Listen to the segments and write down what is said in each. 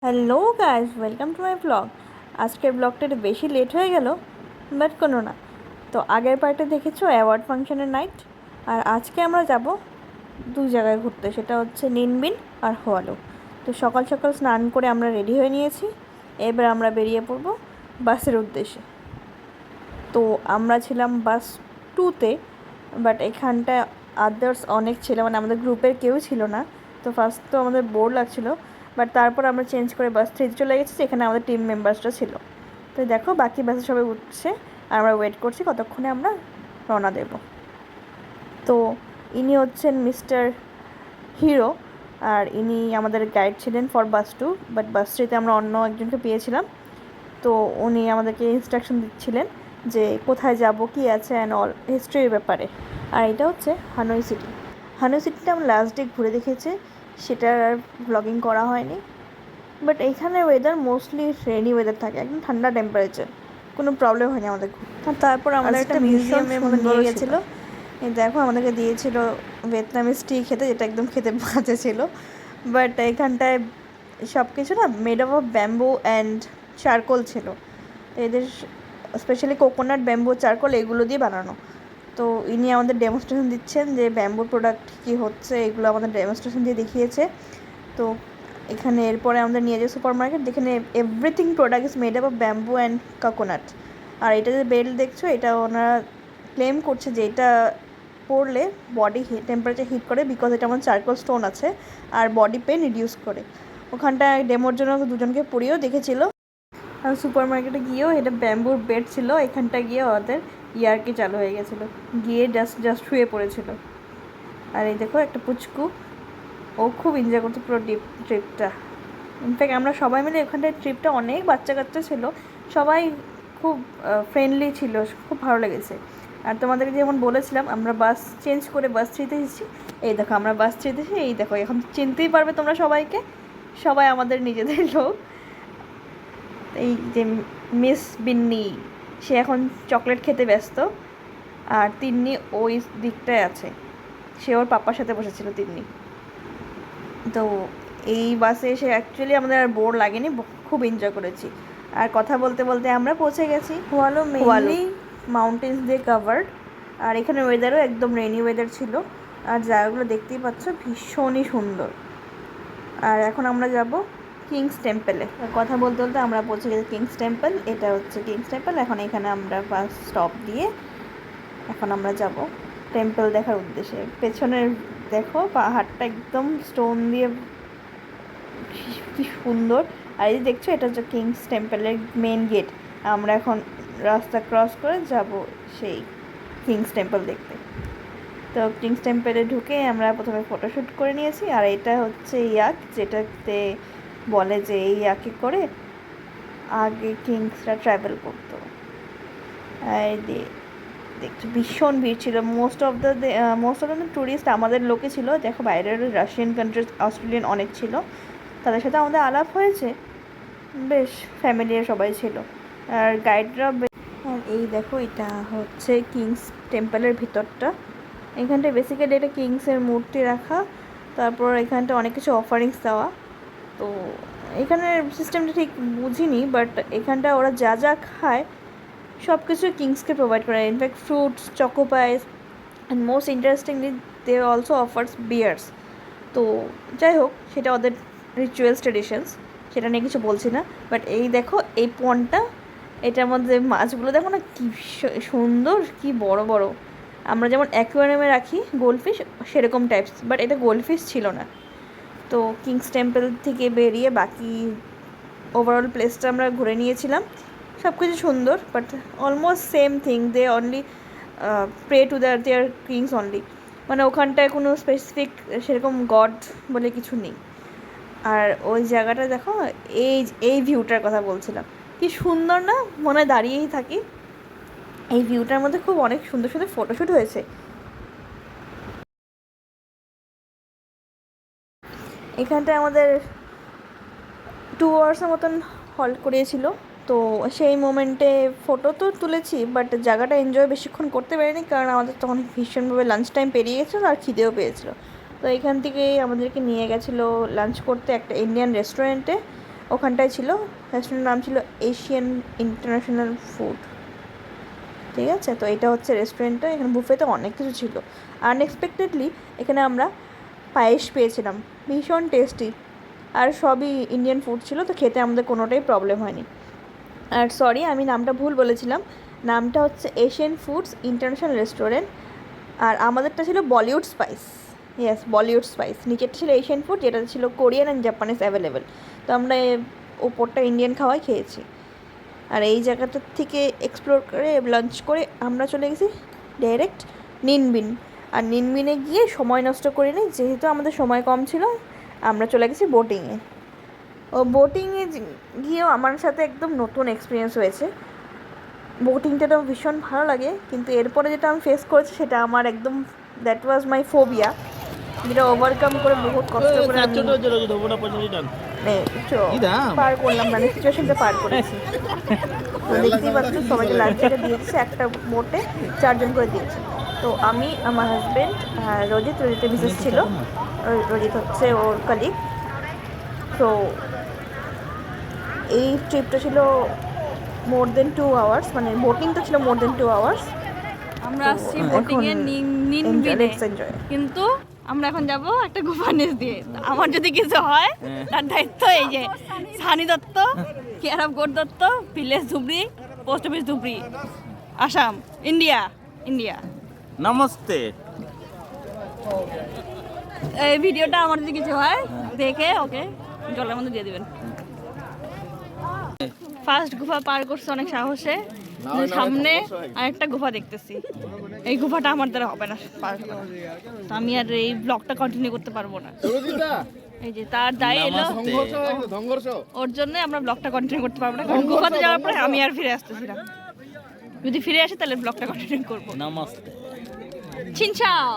Hello guys, welcome to my blog. আজকের ব্লগটা একটু বেশি লেট হয়ে গেল, বাট কোনো না। তো আগের পার্টে দেখেছো অ্যাওয়ার্ড ফাংশনের নাইট, আর আজকে আমরা যাব দু জায়গায় ঘুরতে, সেটা হচ্ছে নিনবিন আর হোয়ালো। তো সকাল সকাল স্নান করে আমরা রেডি হয়ে নিয়েছি, এবার আমরা বেরিয়ে পড়বো বাসের উদ্দেশ্যে। তো আমরা ছিলাম বাস 2-তে, বাট এখানটায় আদার্স অনেক ছিল, মানে আমাদের গ্রুপের কেউ ছিল না। তো ফার্স্ট তো আমাদের বোর লাগছিলো, বাট তারপর আমরা চেঞ্জ করে বাস 3-তে চলে গেছি, যেখানে আমাদের টিম মেম্বার্সরা ছিল। তো দেখো বাকি বাসে সবাই উঠছে, আর আমরা ওয়েট করছি কতক্ষণে আমরা রওনা দেব। তো ইনি হচ্ছেন মিস্টার হিরো, আর ইনি আমাদের গাইড ছিলেন ফর বাস 2, বাট বাস 3-তে আমরা অন্য একজনকে পেয়েছিলাম। তো উনি আমাদেরকে ইনস্ট্রাকশন দিচ্ছিলেন যে কোথায় যাব, কী আছে অ্যান্ড অল হিস্ট্রির ব্যাপারে। আর এটা হচ্ছে হানয় সিটি। হানয় সিটিটা আমরা লাস্ট ডে ঘুরে দেখেছি, সেটার আর ব্লগিং করা হয়নি। বাট এইখানে ওয়েদার মোস্টলি রেনি ওয়েদার থাকে, একদম ঠান্ডা টেম্পারেচার, কোনো প্রবলেম হয়নি আমাদের। আর তারপর আমাদের একটা মিউজিয়ামে নিয়ে গেছিলো। এই দেখো আমাদেরকে দিয়েছিল ভিয়েতনামিজ টি খেতে, যেটা একদম খেতে বাজে ছিল। বাট এখানটায় সব কিছু না made of bamboo and charcoal ছিল। এদের স্পেশালি কোকোনাট, ব্যাম্বু, চারকোল এগুলো দিয়ে বানানো। তো ইনি আমাদের ডেমনস্ট্রেশন দিচ্ছেন যে ব্যাম্বুর প্রোডাক্ট কী হচ্ছে, এগুলো আমাদের ডেমনস্ট্রেশন দিয়ে দেখিয়েছে। তো এখানে এরপরে আমাদের নিয়ে যাই সুপার মার্কেট, যেখানে everything product is made up of bamboo and coconut. আর এটা যে বেল্ট দেখছো, এটা ওনারা ক্লেম করছে যে এটা পরলে বডি টেম্পারেচার হিট করে, বিকজ এটা আমার চারকোল স্টোন আছে, আর বডি পেন রিডিউস করে। ওখানটায় ডেমোর জন্য দুজনকে পরিয়েও দেখেছিল। আর সুপার মার্কেটে গিয়েও এটা ব্যাম্বুর বেড ছিল, এখানটা গিয়ে ওদের ইয়ারকি চালু হয়ে গেছিলো, গিয়ে জাস্ট শুয়ে পড়েছিল। আর এই দেখো একটা পুচকু, ও খুব এনজয় করতো পুরো ট্রিপটা। ইনফ্যাক্ট আমরা সবাই মিলে ওখানটায় ট্রিপটা, অনেক বাচ্চা কাচ্চা ছিল, সবাই খুব ফ্রেন্ডলি ছিল, খুব ভালো লেগেছে। আর তোমাদেরকে যেমন বলেছিলাম আমরা বাস চেঞ্জ করে বাস 3-তে এসেছি, এই দেখো আমরা বাস 3-তে এসেছি, এই দেখো এখন চিনতেই পারবে তোমরা সবাইকে, সবাই আমাদের নিজেদের লোক। এই যে মিস বিন্নি, সে এখন চকলেট খেতে ব্যস্ত, আর তিন্নি ওই দিকটায় আছে, সে ওর পাপার সাথে বসেছিল তিন্নি। তো এই বাসে এসে অ্যাকচুয়ালি আমাদের আর বোর লাগেনি, খুব এনজয় করেছি। আর কথা বলতে বলতে আমরা পৌঁছে গেছি হোয়ালো। মেইনলি মাউন্টেন্স দিয়ে কাভার্ড, আর এখানে ওয়েদারও একদম রেনি ওয়েদার ছিল, আর জায়গাগুলো দেখতেই পাচ্ছ ভীষণই সুন্দর। আর এখন আমরা যাব কিংস টেম্পলে। কথা বলতে বলতে আমরা পৌঁছে গেছি কিংস টেম্পল, এটা হচ্ছে কিংস টেম্পল। এখন এখানে আমরা বাস স্টপ দিয়ে এখন আমরা যাব টেম্পল দেখার উদ্দেশ্যে। পেছনের দেখো পাহাড়টা একদম স্টোন দিয়ে কি সুন্দর। আর এই দেখছো এটা হচ্ছে কিংস টেম্পলের মেন গেট। আমরা এখন রাস্তা ক্রস করে যাব সেই কিংস টেম্পল দেখতে। তো কিংস টেম্পলে ঢুকে আমরা প্রথমে ফটোশ্যুট করে নিয়েছি। আর এটা হচ্ছে ইয়াক, যেটাতে বলে যে এই ইয়াকে করে আগে কিংসরা ট্রাভেল করতো। আর দেখছি ভীষণ ভিড় ছিল, মোস্ট অফ দ্য ট্যুরিস্ট আমাদের লোকে ছিল। দেখো বাইরের রাশিয়ান কান্ট্রিজ, অস্ট্রেলিয়ান অনেক ছিল, তাদের সাথে আমাদের আলাপ হয়েছে, বেশ ফ্যামিলির সবাই ছিল, আর গাইডরা। আর এই দেখো এটা হচ্ছে কিংস টেম্পলের ভিতরটা। এখানটায় বেসিক্যালি এটা কিংসের মূর্তি রাখা, তারপর এখানটা অনেক কিছু অফারিংস দেওয়া। তো এখানের সিস্টেমটা ঠিক বুঝিনি, বাট এখানটা ওরা যা যা খায় সব কিছু কিংসকে প্রোভাইড করে। In fact fruits, choco pies, and most interestingly they also offers beers. তো যাই হোক, সেটা ওদের রিচুয়ালস, ট্রেডিশনস, সেটা নিয়ে কিছু বলছি না। বাট এই দেখো এই পন্ডটা, এটার মধ্যে মাছগুলো দেখো না কী সুন্দর, কি বড় বড়। আমরা যেমন অ্যাকোয়ারিয়ামে রাখি গোল্ডফিশ, সেরকম টাইপস, বাট এটা গোল্ডফিশ ছিল না। তো কিংস টেম্পল থেকে বেরিয়ে বাকি ওভারঅল প্লেসটা আমরা ঘুরে নিয়েছিলাম, সব কিছু সুন্দর, but almost same thing. They only pray to their kings only, মানে ওখানটায় কোনো স্পেসিফিক সেরকম গড বলে কিছু নেই। আর ওই জায়গাটা দেখো, এই ভিউটার কথা বলছিলাম, কি সুন্দর না, মনে দাঁড়িয়েই থাকি। এই ভিউটার মধ্যে খুব অনেক সুন্দর সুন্দর ফটোশ্যুট হয়েছে। এখানটায় আমাদের 2 আওয়ার্সের মতন হল্ট করিয়েছিল। তো সেই মোমেন্টে ফটো তো তুলেছি, বাট জায়গাটা এনজয় বেশিক্ষণ করতে পারিনি, কারণ আমাদের তখন ভীষণভাবে লাঞ্চ টাইম পেরিয়ে গেছিলো আর খিদেও পেয়েছিলো। তো এখান থেকেই আমাদেরকে নিয়ে গেছিলো লাঞ্চ করতে একটা ইন্ডিয়ান রেস্টুরেন্টে। ওখানটায় ছিল, রেস্টুরেন্টের নাম ছিল এশিয়ান ইন্টারন্যাশনাল ফুড। ঠিক আছে, তো এটা হচ্ছে রেস্টুরেন্টটা। এখানে বুফেতে অনেক কিছু ছিল। আনএক্সপেক্টেডলি এখানে আমরা পায়েস পেয়েছিলাম, ভীষণ টেস্টি, আর সবই ইন্ডিয়ান ফুড ছিল, তো খেতে আমাদের কোনোটাই প্রবলেম হয়নি। আর সরি, আমি নামটা ভুল বলেছিলাম, নামটা হচ্ছে এশিয়ান ফুডস ইন্টারন্যাশনাল রেস্টুরেন্ট, আর আমাদেরটা ছিল Bollywood spice. Yes, Bollywood spice. নিচেরটা ছিল এশিয়ান ফুড, যেটা ছিল কোরিয়ান অ্যান্ড জাপানিজ অ্যাভেলেবেল। তো আমরা ওপরটা ইন্ডিয়ান খাওয়াই খেয়েছি। আর এই জায়গাটার থেকে এক্সপ্লোর করে লাঞ্চ করে আমরা চলে গেছি ডাইরেক্ট নিনবিন। আর নিনবিনে গিয়ে সময় নষ্ট করিনি, যেহেতু আমাদের সময় কম ছিল, আমরা চলে গেছি বোটিংয়ে। ও বোটিংয়ে গিয়েও আমার সাথে একদম নতুন এক্সপিরিয়েন্স হয়েছে। বোটিংটা তো ভীষণ ভালো লাগে, কিন্তু এরপরে যেটা আমি ফেস করেছি সেটা আমার একদম, দ্যাট ওয়াজ মাই ফোবিয়া, যেটা ওভারকাম করে বহুত কষ্ট করে আমি পার করলাম, মানে সিচুয়েশনটা পার করেছি। তো দেখতেই পাচ্ছ সবাইকে লাঞ্চ যেটা দিয়েছে, একটা বোটে 4 জন করে দিয়েছে। তো আমি, আমার হাজব্যান্ড, রজিতের মিসেস ছিল, রজিত হচ্ছে ওর কালিগ। তো এই ট্রিপটা ছিল মোর দেন 2 আওয়ার্স, মানে বোটিংটা ছিল মোর দেন 2 আওয়ার্স। আমরা আসছি বোটিংয়ে নিনবিনে, কিন্তু আমরা এখন যাব একটা গুফার নিচ দিয়ে। আমার যদি কিছু হয় তার দায়িত্ব এই যে সানি দত্ত, কেয়ার অফ গোড Dutt, village Dhubri, post office Dhubri, Assam, India. India নমস্তে। এই ভিডিওটা আমার যদি কিছু হয় দেখে ওকে জলের মধ্যে দিয়ে দিবেন। ফার্স্ট গুফা পার করছে অনেক সাহসে, সামনে আরেকটা গুফা দেখতেছি। এই গুফাটা আমার দ্বারা হবে না পার করা, তো আমি আর এই ব্লগটা কন্টিনিউ করতে পারবো না। এই যে তার দায় এলো, ওর জন্য আমরা ব্লগটা কন্টিনিউ করতে পারবো না, কারণ গুফাতে যাওয়ার পরে আমি আর ফিরে আসতেছিলাম। যদি ফিরে আসে তাহলে ব্লগটা কন্টিনিউ করবো। নমস্তে। ছিনচাও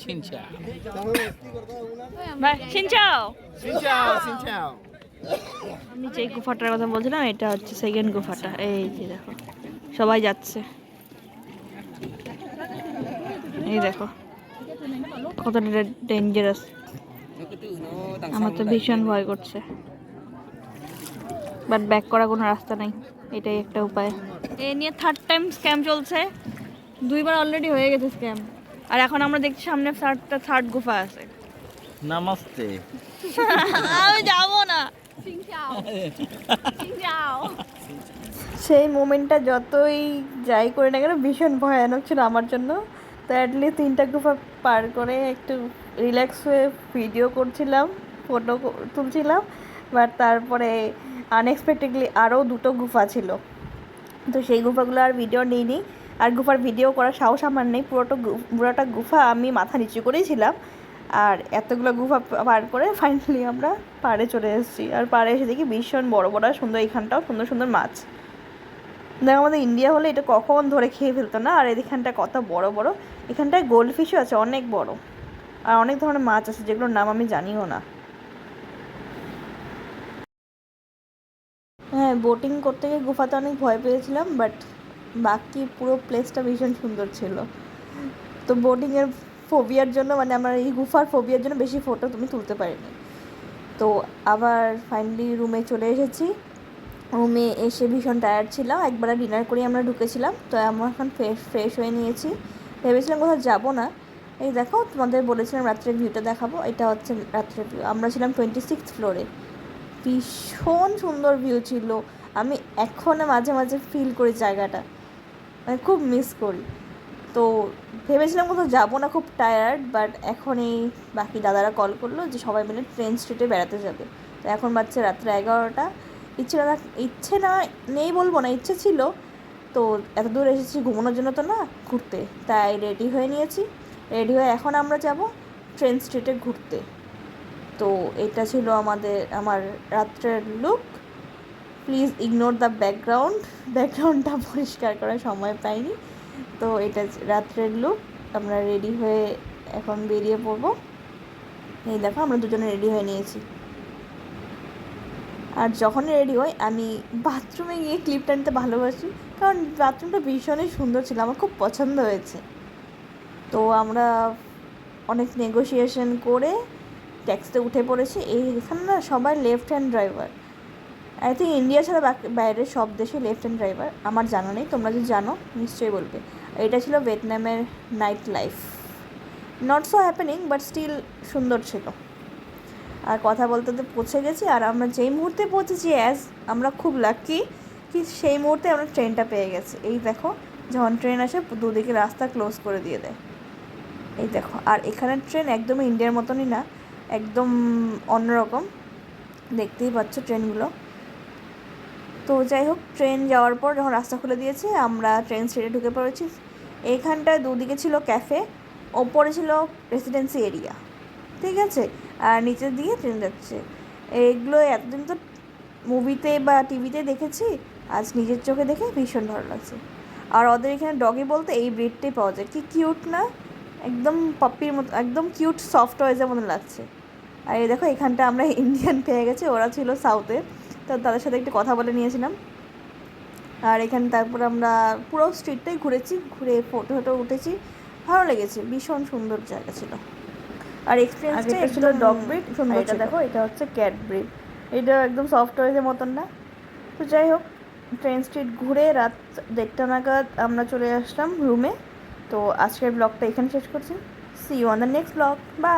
চিনচা। বাই, ছিনচাও। চিনচাও চিনচাও। আমি যে গুফাটার কথা বলছিলাম, এটা হচ্ছে সেকেন্ড গুফাটা। এই যে দেখো সবাই যাচ্ছে, এই দেখো কতটা ডেঞ্জারাস। আমার তো ভীষণ ভয় করছে, বাট ব্যাক করার কোনো রাস্তা নাই, এটাই একটা উপায়। এ নিয়ে 3rd টাইম স্ক্যাম চলছে, 2বার অলরেডি হয়ে গেছে স্ক্যাম। আর এখন আমরা দেখছি সামনে থার্ড গুফা আছে। নমস্তে। আমি যাবো না। সেই মোমেন্টটা যতই যাই করে না কেন ভীষণ ভয়ানক ছিল আমার জন্য। তো অ্যাটলিস্ট 3টা গুফা পার করে একটু রিল্যাক্স হয়ে ভিডিও করছিলাম, ফটো তুলছিলাম। বাট তারপরে আনএক্সপেক্টেডলি আরও 2টো গুফা ছিল, তো সেই গুফাগুলো আর ভিডিও নিইনি। আর গুফার ভিডিও করার সাহস আমার নেই, পুরোটা গুফা আমি মাথা নিচু করেই ছিলাম। আর এতগুলো গুফা পার করে ফাইনালি আমরা পাড়ে চলে এসেছি। আর পাড়ে এসে দেখি ভীষণ বড় বড় সুন্দর, এইখানটাও সুন্দর সুন্দর মাছ। দেখ, আমাদের ইন্ডিয়া হলে এটা কখন ধরে খেয়ে ফেলতো না। আর এখানটা কত বড় বড়, এখানটায় গোল্ড ফিশও আছে অনেক বড়, আর অনেক ধরনের মাছ আছে যেগুলোর নাম আমি জানিও না। হ্যাঁ, বোটিং করতে গিয়ে গুফাতে অনেক ভয় পেয়েছিলাম, বাট বাকি পুরো প্লেসটা ভীষণ সুন্দর ছিল। তো বোটিংয়ের ফোবিয়ার জন্য, মানে আমার এই গুফার ফোবিয়ার জন্য বেশি ফটো তুমি তুলতে পারিনি। তো আবার ফাইনালি রুমে চলে এসেছি। রুমে এসে ভীষণ টায়ার্ড ছিলাম, একবার ডিনার করে আমরা ঢুকেছিলাম। তো আমরা এখন ফ্রেশ হয়ে নিয়েছি, ভেবেছিলাম কোথাও যাবো না। এই দেখো, তোমাদের বলেছিলাম রাত্রের ভিউটা দেখাবো, এটা হচ্ছে রাত্রের ভিউ। আমরা ছিলাম 26th ফ্লোরে, ভীষণ সুন্দর ভিউ ছিল। আমি এখনও মাঝে মাঝে ফিল করি জায়গাটা, মানে খুব মিস করি। তো ভেবেছিলাম কোথাও যাবো না, খুব টায়ার্ড, বাট এখন এই বাকি দাদারা কল করলো যে সবাই মিলে ট্রেন স্ট্রিটে বেড়াতে যাবে। তো এখন বাজছে রাত্রে 11টা। ইচ্ছে না নেই বলবো না, ইচ্ছে ছিল। তো এত দূর এসেছি ঘুমানোর জন্য তো না, ঘুরতে, তাই রেডি হয়ে নিয়েছি। রেডি হয়ে এখন আমরা যাব ট্রেন স্ট্রিটে ঘুরতে। তো এটা ছিল আমার রাত্রের লুক। প্লিজ ইগনোর দ্য ব্যাকগ্রাউন্ডটা পরিষ্কার করার সময় পাইনি। তো এটা রাত্রের লুক। আমরা রেডি হয়ে এখন বেরিয়ে পড়বো। এই দেখো, আমরা দুজনে রেডি হয়ে নিয়েছি। আর যখনই রেডি হই আমি বাথরুমে গিয়ে ক্লিপ টানতে ভালোবাসি, কারণ বাথরুমটা ভীষণই সুন্দর ছিল, আমার খুব পছন্দ হয়েছে। তো আমরা অনেক নেগোসিয়েশন করে ট্যাক্সিতে উঠে পড়েছি। এখানে না সবাই left hand driver, I think India ছাড়া বাইরের সব দেশে লেফট হ্যান্ড ড্রাইভার, আমার জানা নেই, তোমরা যদি জানো নিশ্চয়ই বলবে। এটা ছিল ভিয়েতনামের night life, not so happening but still সুন্দর ছিল। আর কথা বলতে তো পৌঁছে গেছি, আর আমরা যেই মুহূর্তে পৌঁছেছি আমরা খুব লাকি কি সেই মুহূর্তে আমরা ট্রেনটা পেয়ে গেছি। এই দেখো যখন ট্রেন আসে দুদিকে রাস্তা ক্লোজ করে দিয়ে দেয়, এই দেখো। আর এখানের ট্রেন একদমই ইন্ডিয়ার মতনই না, একদম অন্যরকম, দেখতেই পাচ্ছ ট্রেনগুলো। তো যাই হোক, ট্রেন যাওয়ার পর যখন রাস্তা খুলে দিয়েছে আমরা ট্রেন স্টেশনে ঢুকে পড়েছি। এইখানটায় দুদিকে ছিল ক্যাফে, ওপরে ছিল রেসিডেন্সি এরিয়া, ঠিক আছে, আর নিচের দিকে ট্রেন যাচ্ছে। এইগুলো এতদিন তো মুভিতে বা টিভিতে দেখেছি, আজ নিজের চোখে দেখে ভীষণ ভালো লাগছে। আর ওদের এখানে ডগি বলতে এই ব্রিডটাই পাওয়া যায়, কি কিউট না, একদম পাপ্পির মতো, একদম কিউট সফট টয়েজের মতো লাগছে। আর এই দেখো এখানটা আমরা ইন্ডিয়ান পেয়ে গেছি, ওরা ছিল সাউথে, তো তাদের সাথে একটু কথা বলে নিয়েছিলাম। আর এখানে তারপর আমরা পুরো স্ট্রিটটাই ঘুরেছি, ঘুরে ফটো ফটো উঠেছি, ভালো লেগেছে, ভীষণ সুন্দর জায়গা ছিল। আর এক্সপিরিয়েন্সটা ছিল ডগ ব্রিড, এটা দেখো এটা হচ্ছে ক্যাট ব্রিড, এটা একদম সফট টয়েজের মতন না। তো যাই হোক, ট্রেন স্ট্রিট ঘুরে রাত 1:30 নাগাদ আমরা চলে আসলাম রুমে। তো আজকের ব্লগটা এখানে শেষ করছি। See you on the next blog, by.